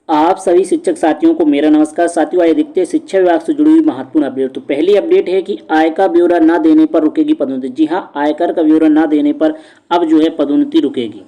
आप सभी शिक्षक साथियों को मेरा नमस्कार। साथियों, आइए देखते हैं शिक्षा विभाग से जुड़ी हुई महत्वपूर्ण अपडेट। तो पहली अपडेट है कि आय का ब्यौरा न देने पर रुकेगी पदोन्नति। जी हां, आयकर का ब्यौरा न देने पर अब जो है पदोन्नति रुकेगी।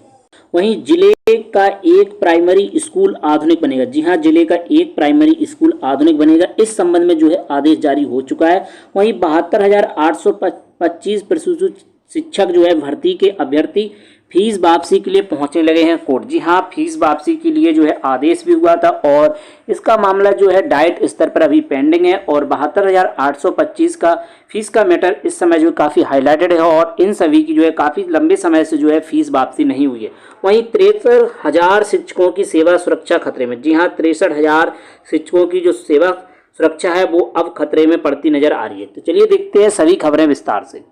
वहीं जिले का एक प्राइमरी स्कूल आधुनिक बनेगा। जी हां, जिले का एक प्राइमरी स्कूल आधुनिक बनेगा। इस संबंध में जो है आदेश जारी हो चुका है। वहीं 72,825 प्रशिक्षु शिक्षक जो है भर्ती के अभ्यर्थी फीस वापसी के लिए पहुंचने लगे हैं कोर्ट। जी हाँ, फीस वापसी के लिए जो है आदेश भी हुआ था और इसका मामला जो है डाइट स्तर पर अभी पेंडिंग है। और 72,825 का फीस का मैटर इस समय जो काफ़ी हाईलाइटेड है और इन सभी की जो है काफ़ी लंबे समय से जो है फीस वापसी नहीं हुई है। वहीं 63,000 शिक्षकों की सेवा सुरक्षा खतरे में। जी हाँ, 63,000 शिक्षकों की जो सेवा सुरक्षा है वो अब खतरे में पड़ती नजर आ रही है। तो चलिए देखते हैं सभी खबरें विस्तार से।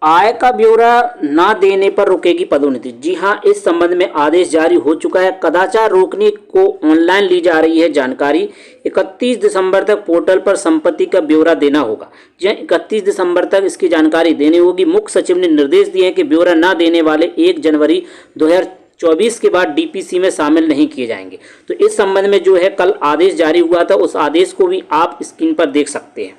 आय का ब्यौरा न देने पर रुकेगी पदोन्नति। जी हां, इस संबंध में आदेश जारी हो चुका है। कदाचार रोकने को ऑनलाइन ली जा रही है जानकारी। 31 दिसंबर तक पोर्टल पर संपत्ति का ब्यौरा देना होगा। जी हां, 31 दिसंबर तक इसकी जानकारी देनी होगी। मुख्य सचिव ने निर्देश दिए हैं कि ब्यौरा न देने वाले 1 जनवरी 2024 के बाद डीपीसी में शामिल नहीं किए जाएंगे। तो इस संबंध में जो है कल आदेश जारी हुआ था, उस आदेश को भी आप स्क्रीन पर देख सकते हैं।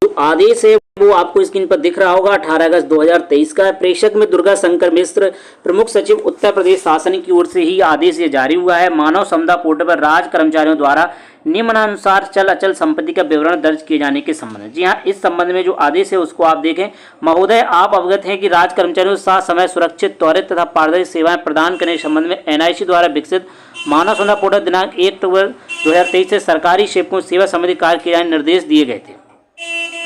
जो आदेश है वो आपको स्क्रीन पर दिख रहा होगा, 18 अगस्त 2023 का है। प्रेषक में दुर्गा शंकर मिश्र, प्रमुख सचिव उत्तर प्रदेश शासन की ओर से ही आदेश ये जारी हुआ है। मानव संपदा पोर्टल पर राज्य कर्मचारियों द्वारा निम्नानुसार चल अचल संपत्ति का विवरण दर्ज किए जाने के संबंध में। जी हाँ, इस संबंध में जो आदेश है उसको आप देखें। महोदय, आप अवगत हैं कि राज्य कर्मचारियों को साथ समय सुरक्षित, त्वरित तथा पारदर्शी सेवाएं प्रदान करने के संबंध में एनआईसी द्वारा विकसित मानव संपदा पोर्टल दिनांक 1 अक्टूबर 2023 से सरकारी सेवकों सेवा संबंधी कार्य किए जाने निर्देश दिए गए थे।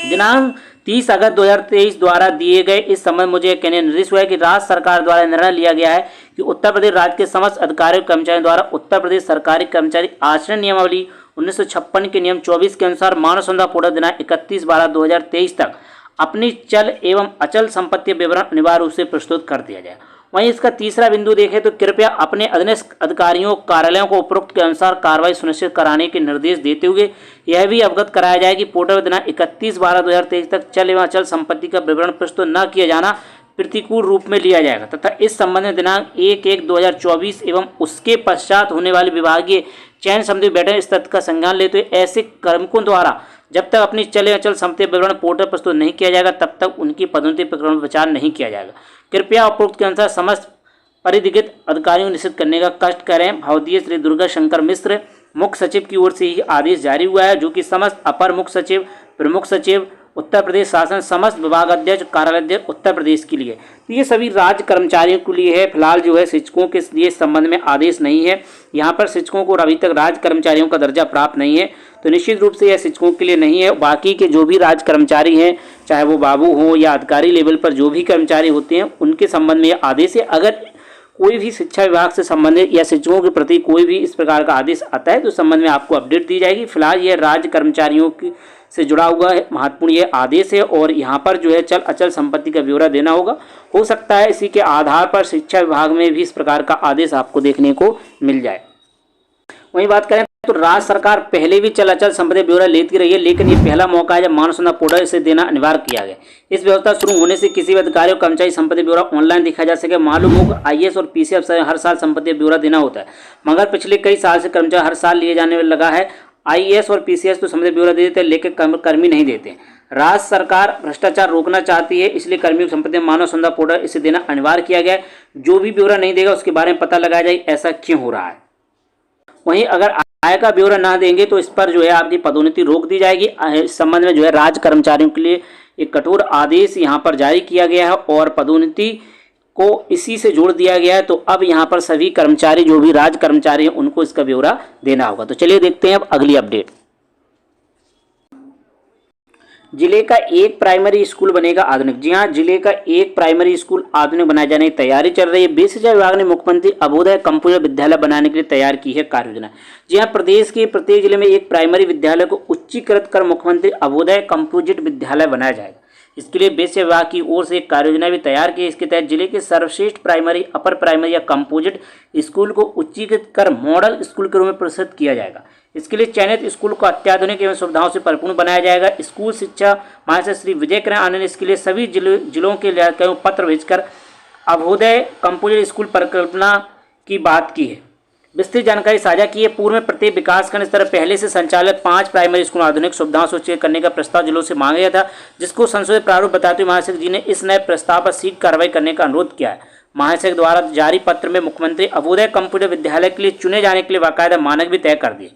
दिनांक 30 अगस्त 2023 द्वारा दिए गए इस संबंध में मुझे कहने निर्देश हुआ है कि राज्य सरकार द्वारा निर्णय लिया गया है कि उत्तर प्रदेश राज्य के समस्त अधिकारियों कर्मचारियों द्वारा उत्तर प्रदेश सरकारी कर्मचारी आचरण नियमावली 1956 के नियम 24 के अनुसार मानव संपदा पोर्टल दिनांक 31/12/2023 तक अपनी चल एवं अचल संपत्ति विवरण अनिवार्य रूप से प्रस्तुत कर दिया जाए। वहीं इसका तीसरा बिंदु देखें तो कृपया अपने अधीनस्थ अधिकारियों कार्यालयों को उपरोक्त के अनुसार कार्रवाई सुनिश्चित कराने के निर्देश देते हुए यह भी अवगत कराया जाए कि पोर्टल दिनांक 31/12/2023 तक चल एवं अचल संपत्ति का विवरण प्रस्तुत न किया जाना प्रतिकूल रूप में लिया जाएगा तथा इस संबंध में दिनांक 1/1/2024 एवं उसके पश्चात होने वाली विभागीय चयन समिति बैठक इस तथ्य का संज्ञान लेते हुए ऐसे कार्मिकों द्वारा जब तक अपनी चल अचल संपत्ति विवरण पोर्टल प्रस्तुत नहीं किया जाएगा तब तक उनकी पदोन्नति प्रकरण में विचार नहीं किया जाएगा। कृपया उपरोक्त के अनुसार समस्त परिधिकृत अधिकारियों को निश्चित करने का कष्ट करें। भवदीय श्री दुर्गा शंकर मिश्र, मुख्य सचिव की ओर से ही आदेश जारी हुआ है, जो कि समस्त अपर मुख्य सचिव, प्रमुख सचिव उत्तर प्रदेश शासन, समस्त विभाग अध्यक्ष, कार्यालय उत्तर प्रदेश के लिए। तो ये सभी राज्य कर्मचारियों के लिए है। फिलहाल जो है शिक्षकों के लिए इस संबंध में आदेश नहीं है। यहाँ पर शिक्षकों को अभी तक राज्य कर्मचारियों का दर्जा प्राप्त नहीं है, तो निश्चित रूप से यह शिक्षकों के लिए नहीं है। बाकी के जो भी राज्य कर्मचारी हैं, चाहे वो बाबू हो या अधिकारी लेवल पर जो भी कर्मचारी होते हैं, उनके संबंध में यह आदेश है। अगर कोई भी शिक्षा विभाग से संबंधित या शिक्षकों के प्रति कोई भी इस प्रकार का आदेश आता है तो संबंध में आपको अपडेट दी जाएगी। फिलहाल यह राज्य कर्मचारियों की से जुड़ा हुआ है महत्वपूर्ण ये आदेश है और यहाँ पर जो है चल अचल संपत्ति का ब्यौरा देना होगा। हो सकता है इसी के आधार पर शिक्षा विभाग में भी इस प्रकार का आदेश आपको देखने को मिल जाए। वहीं बात करें तो राज्य सरकार पहले भी चल अचल संपत्ति ब्यौरा लेती रही है, लेकिन ये पहला मौका है जब मानव संपदा पोर्टल इसे देना अनिवार्य किया गया। इस व्यवस्था शुरू होने से किसी भी अधिकारी और कर्मचारी संपत्ति ब्यौरा ऑनलाइन दिखाया जा सके। मालूम हो आईएएस और पीसी अफसर हर साल संपत्ति ब्यौरा देना होता है, मगर पिछले कई साल से कर्मचारी हर साल लिए जाने लगा है। आईएएस और पीसीएस तो संपत्ति ब्यौरा दे देते हैं, लेकिन कर्मी नहीं देते। राज्य सरकार भ्रष्टाचार रोकना चाहती है, इसलिए कर्मियों की संपत्ति मानव संपदा पोर्टल इसे देना अनिवार्य किया गया है। जो भी ब्यौरा नहीं देगा उसके बारे में पता लगाया जाए ऐसा क्यों हो रहा है। वहीं अगर आय का ब्यौरा ना देंगे तो इस पर जो है आपकी पदोन्नति रोक दी जाएगी। इस संबंध में जो है राज्य कर्मचारियों के लिए एक कठोर आदेश यहाँ पर जारी किया गया है और पदोन्नति को इसी से जोड़ दिया गया है। तो अब यहाँ पर सभी कर्मचारी जो भी राज्य कर्मचारी हैं उनको इसका ब्यौरा देना होगा। तो चलिए देखते हैं अब अगली अपडेट। जिले का एक प्राइमरी स्कूल बनेगा आधुनिक। जी हां, जिले का एक प्राइमरी स्कूल आधुनिक बनाए जाने की तैयारी चल रही है। बेसिक शिक्षा विभाग ने मुख्यमंत्री अभ्युदय कंप्यूटर विद्यालय बनाने के लिए तैयार की है कार्य योजना। जी हां, प्रदेश के प्रत्येक जिले में एक प्राइमरी विद्यालय को उच्चीकृत कर मुख्यमंत्री अभ्युदय कंपोजिट विद्यालय बनाया जाएगा। इसके लिए बेसिक शिक्षा विभाग की ओर से एक कार्य योजना भी तैयार की है। इसके तहत जिले के सर्वश्रेष्ठ प्राइमरी, अपर प्राइमरी या कंपोजिट स्कूल को उच्चीकृत कर मॉडल स्कूल के रूप में प्रस्तुत किया जाएगा। इसके लिए चयनित स्कूल को अत्याधुनिक एवं सुविधाओं से परिपूर्ण बनाया जाएगा। स्कूल शिक्षा महानिदेशक श्री विजय किरण आनंद ने इसके लिए सभी जिलों के पत्र भेजकर अभ्युदय कंपोजिट स्कूल परिकल्पना की बात की है। विस्तृत जानकारी साझा की है। पूर्व में प्रत्येक विकासखंड स्तर पहले से संचालित 5 प्राइमरी स्कूल आधुनिक सुविधाओं से चेक करने का प्रस्ताव जिलों से मांगा गया था, जिसको संशोधित प्रारूप बताते हुए महासचिव जी ने इस नए प्रस्ताव पर शीघ्र कार्रवाई करने का अनुरोध किया है। महासचिव द्वारा जारी पत्र में मुख्यमंत्री अभ्युदय कंप्यूटर विद्यालय के लिए चुने जाने के लिए बाकायदा मानक भी तय कर दिए।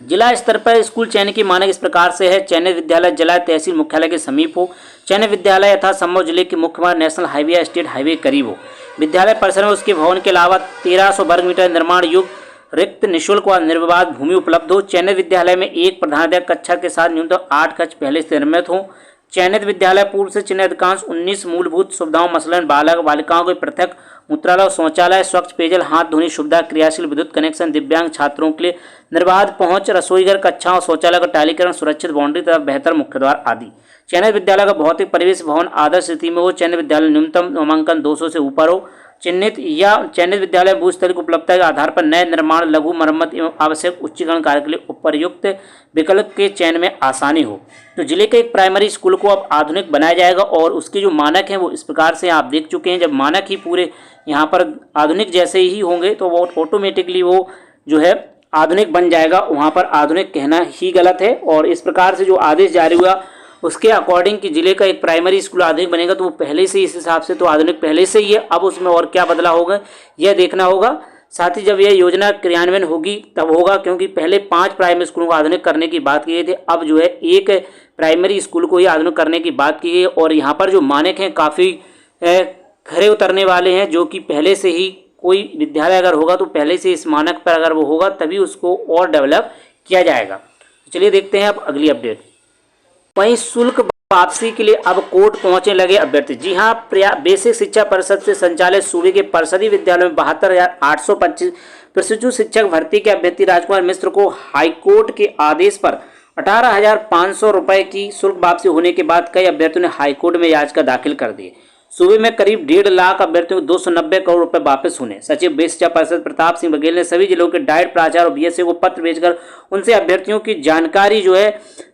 जिला स्तर पर स्कूल चयन की मानक इस प्रकार से है। चयनित विद्यालय जिला तहसील मुख्यालय के समीप हो। चयनित विद्यालय यथा संभव जिले के मुख्य मार्ग, नेशनल हाईवे या स्टेट हाईवे करीब हो। विद्यालय परिसर में उसके भवन के अलावा 1300 वर्ग मीटर निर्माण युक्त रिक्त निःशुल्क व निर्विवाद भूमि उपलब्ध हो। चयनित विद्यालय में एक प्रधानाध्यापक कक्षा के साथ न्यूनतम 8 कक्ष पहले से निर्मित हो। चयनित विद्यालय पूर्व से चिन्हित अधिकांश 19 मूलभूत सुविधाओं मसलन बालक बालिकाओं के पृथक मूत्रालय, शौचालय, स्वच्छ पेयजल, हाथ धोने सुविधा, क्रियाशील विद्युत कनेक्शन, दिव्यांग छात्रों के लिए निर्बाध पहुंच, रसोईघर, कक्षाओं, शौचालय का टालीकरण, सुरक्षित बाउंड्री तथा बेहतर मुख्य द्वार आदि। चयनित विद्यालय का भौतिक परिवेश भवन आदर्श स्थिति में हो। चयनित विद्यालय न्यूनतम नामांकन 200 से ऊपर हो। चयनित विद्यालय भू स्थल की उपलब्धता के आधार पर नए निर्माण, लघु मरम्मत एवं आवश्यक उच्चीकरण कार्य के लिए उपर्युक्त विकल्प के चयन में आसानी हो। तो जिले के एक प्राइमरी स्कूल को अब आधुनिक बनाया जाएगा और उसके जो मानक हैं वो इस प्रकार से आप देख चुके हैं। जब मानक ही पूरे यहाँ पर आधुनिक जैसे ही होंगे तो वो ऑटोमेटिकली वो जो है आधुनिक बन जाएगा। वहाँ पर आधुनिक कहना ही गलत है। और इस प्रकार से जो आदेश जारी हुआ उसके अकॉर्डिंग कि जिले का एक प्राइमरी स्कूल आधुनिक बनेगा तो वो पहले से इस हिसाब से तो आधुनिक पहले से ही है। अब उसमें और क्या बदलाव होगा यह देखना होगा। साथ ही जब यह योजना क्रियान्वयन होगी तब होगा, क्योंकि पहले 5 प्राइमरी स्कूलों को आधुनिक करने की बात की गई थी। अब जो है एक प्राइमरी स्कूल को ही आधुनिक करने की बात की गई। और यहाँ पर जो मानक हैं काफ़ी खरे उतरने वाले हैं, जो कि पहले से ही कोई विद्यालय अगर होगा तो पहले से इस मानक पर अगर वो होगा तभी उसको और डेवलप किया जाएगा। चलिए देखते हैं अब अगली अपडेट। वहीं शुल्क वापसी के लिए अब कोर्ट पहुंचने लगे अभ्यर्थी। जी हां, बेसिक शिक्षा परिषद से संचालित सूबे के परिषदीय विद्यालयों में 72,825 प्रशिक्षु शिक्षक भर्ती के अभ्यर्थी राजकुमार मिश्र को हाईकोर्ट के आदेश पर 18,500 रुपये की शुल्क वापसी होने के बाद कई अभ्यर्थियों ने हाईकोर्ट में याचिका दाखिल कर दी। सूबे में करीब 1.5 लाख अभ्यर्थियों को 290 करोड़ रुपए वापस होने। सचिव बेसिक शिक्षा परिषद प्रताप सिंह बघेल ने सभी जिलों के डाइट प्राचार्य और बीएसए को पत्र भेजकर उनसे अभ्यर्थियों की जानकारी जो है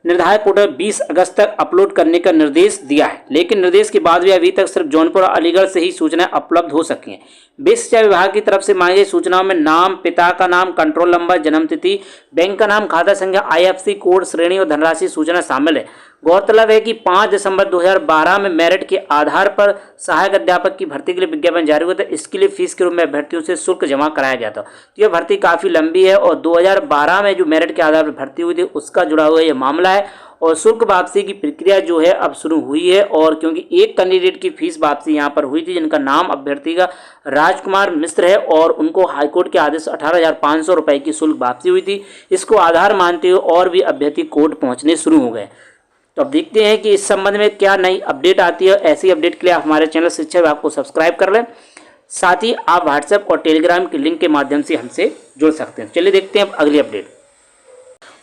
निर्धारित पोर्टल 20 अगस्त तक अपलोड करने का निर्देश दिया है। लेकिन निर्देश के बाद भी अभी तक सिर्फ जौनपुर और अलीगढ़ से ही सूचनाएं उपलब्ध हो सकी हैं। बेसिक शिक्षा विभाग की तरफ से मांगी गई सूचनाओं में नाम, पिता का नाम, कंट्रोल नंबर, जन्मतिथि, बैंक का नाम, खाता संख्या, IFSC कोड, श्रेणी और धनराशि सूचना शामिल है। गौरतलब है कि 5 दिसंबर 2012 में मेरिट के आधार पर सहायक अध्यापक की भर्ती के लिए विज्ञापन जारी हुआ था। इसके लिए फीस के रूप में अभ्यर्थियों से शुल्क जमा कराया गया था। तो यह भर्ती काफ़ी लंबी है और 2012 में जो मेरिट के आधार पर भर्ती हुई थी उसका जुड़ा हुआ यह मामला है। और शुल्क वापसी की प्रक्रिया जो है अब शुरू हुई है। और क्योंकि एक कैंडिडेट की फीस वापसी यहाँ पर हुई थी जिनका नाम अभ्यर्थी का राजकुमार मिश्र है और उनको हाईकोर्ट के आदेश 18,500 रुपये की शुल्क वापसी हुई थी। इसको आधार मानते हुए और भी अभ्यर्थी कोर्ट पहुँचने शुरू हो गए। तो अब देखते हैं कि इस संबंध में क्या नई अपडेट आती है। ऐसी अपडेट के लिए आप हमारे चैनल शिक्षा विभाग को सब्सक्राइब कर लें। साथ ही आप व्हाट्सएप और टेलीग्राम के लिंक के माध्यम से हमसे जुड़ सकते हैं। चलिए देखते हैं अब अगली अपडेट।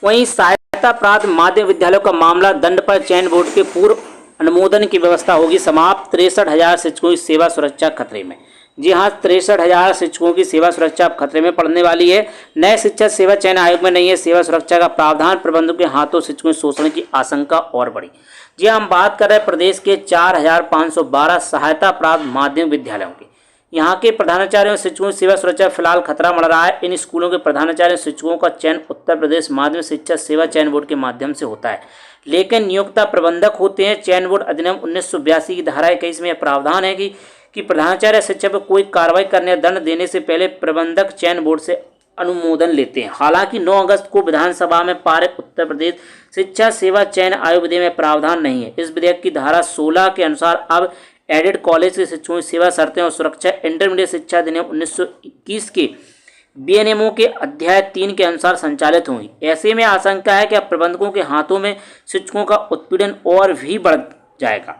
वहीं सहायता प्राप्त माध्यमिक विद्यालयों का मामला दंड पर चयन बोर्ड के पूर्व अनुमोदन की व्यवस्था होगी समाप्त। 63,000 शिक्षकों की सेवा सुरक्षा खतरे में। जी हाँ, 63,000 शिक्षकों की सेवा सुरक्षा अब खतरे में पड़ने वाली है। नए शिक्षक सेवा चयन आयोग में नहीं है सेवा सुरक्षा का प्रावधान। प्रबंधकों के हाथों शिक्षकों के शोषण की आशंका और बढ़ी। जी हाँ, हम बात कर रहे हैं प्रदेश के 4,512 सहायता प्राप्त माध्यमिक विद्यालयों की। यहाँ के प्रधानाचार्यों और शिक्षकों की सेवा सुरक्षा फिलहाल खतरा बढ़ रहा है। इन स्कूलों के प्रधानाचार्य शिक्षकों का चयन उत्तर प्रदेश माध्यमिक शिक्षा सेवा चयन बोर्ड के माध्यम से होता है, लेकिन नियोक्ता प्रबंधक होते हैं। चयन बोर्ड अधिनियम 1982 की धारा 21 में प्रावधान है कि प्रधानाचार्य शिक्षक पर कोई कार्रवाई करने या दंड देने से पहले प्रबंधक चयन बोर्ड से अनुमोदन लेते हैं। हालांकि 9 अगस्त को विधानसभा में पारित उत्तर प्रदेश शिक्षा सेवा चयन आयोग विधेयक में प्रावधान नहीं है। इस विधेयक की धारा 16 के अनुसार अब एडेड कॉलेज के शिक्षकों की सेवा शर्तें और सुरक्षा इंटरमीडिएट शिक्षा अधिनियम 1921 के BNMO के अध्याय 3 के अनुसार संचालित होंगी। ऐसे में आशंका है कि अब प्रबंधकों के हाथों में शिक्षकों का उत्पीड़न और भी बढ़ जाएगा।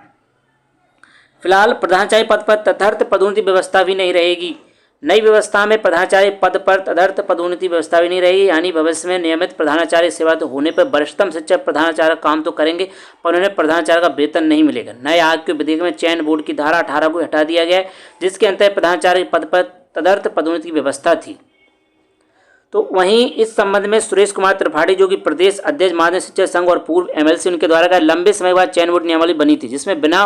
फिलहाल प्रधानाचार्य पद पर तदर्थ पदोन्नति व्यवस्था भी नहीं रहेगी। नई व्यवस्था में प्रधानाचार्य पद पर तदर्थ पदोन्नति व्यवस्था भी नहीं रहेगी, यानी भविष्य में नियमित प्रधानाचार्य सेवा तो होने पर वरिष्ठतम शिक्षक प्रधानाचार्य काम तो करेंगे पर उन्हें प्रधानाचार्य का वेतन नहीं मिलेगा। नए आयोग के विधेयक में चयन बोर्ड की धारा 18 को हटा दिया गया है, जिसके अंतर्गत प्रधानाचार्य पद पर तदर्थ पदोन्नति की व्यवस्था थी। तो वहीं इस संबंध में सुरेश कुमार त्रिपाठी जो कि प्रदेश अध्यक्ष माध्यमिक शिक्षक संघ और पूर्व MLC उनके द्वारा का लंबे समय बाद चयन बोर्ड नियमावली बनी थी, जिसमें बिना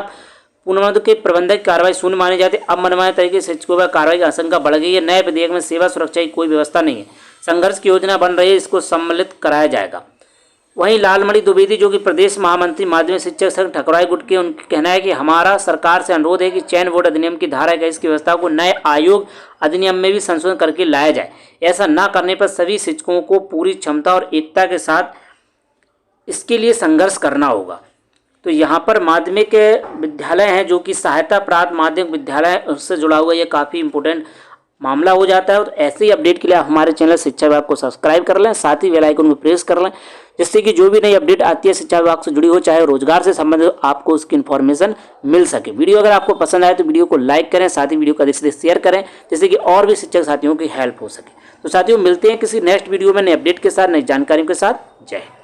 पूर्णबंध के प्रबंधक की कार्रवाई शून्य मानी जाती है। अब मनमाने तरीके से शिक्षकों पर कार्रवाई की आशंका बढ़ गई है। नए विधेयक में सेवा सुरक्षा की कोई व्यवस्था नहीं है। संघर्ष की योजना बन रही है, इसको सम्मिलित कराया जाएगा। वहीं लालमणि द्विवेदी जो कि प्रदेश महामंत्री माध्यमिक शिक्षक संघ ठकुराई गुट के, उनका कहना है कि हमारा सरकार से अनुरोध है कि चयन बोर्ड अधिनियम की धारा 21 की व्यवस्था को नए आयोग अधिनियम में भी संशोधन करके लाया जाए। ऐसा न करने पर सभी शिक्षकों को पूरी क्षमता और एकता के साथ इसके लिए संघर्ष करना होगा। तो यहाँ पर माध्यमिक विद्यालय हैं जो कि सहायता प्राप्त माध्यमिक विद्यालय, उससे जुड़ा हुआ ये काफ़ी इंपॉर्टेंट मामला हो जाता है। और ऐसे ही अपडेट के लिए आप हमारे चैनल शिक्षा विभाग को सब्सक्राइब कर लें, साथ ही बेल आइकन को प्रेस कर लें, जिससे कि जो भी नई अपडेट आती है शिक्षा विभाग से जुड़ी हो, चाहे रोजगार से संबंधित, आपको उसकी इन्फॉर्मेशन मिल सके। वीडियो अगर आपको पसंद आए तो वीडियो को लाइक करें, साथ ही वीडियो को अधिक से अधिक शेयर करें, जिससे कि और भी शिक्षक साथियों की हेल्प हो सके। तो साथियों, मिलते हैं किसी नेक्स्ट वीडियो में नई अपडेट के साथ, नई जानकारियों के साथ। जय हिंद।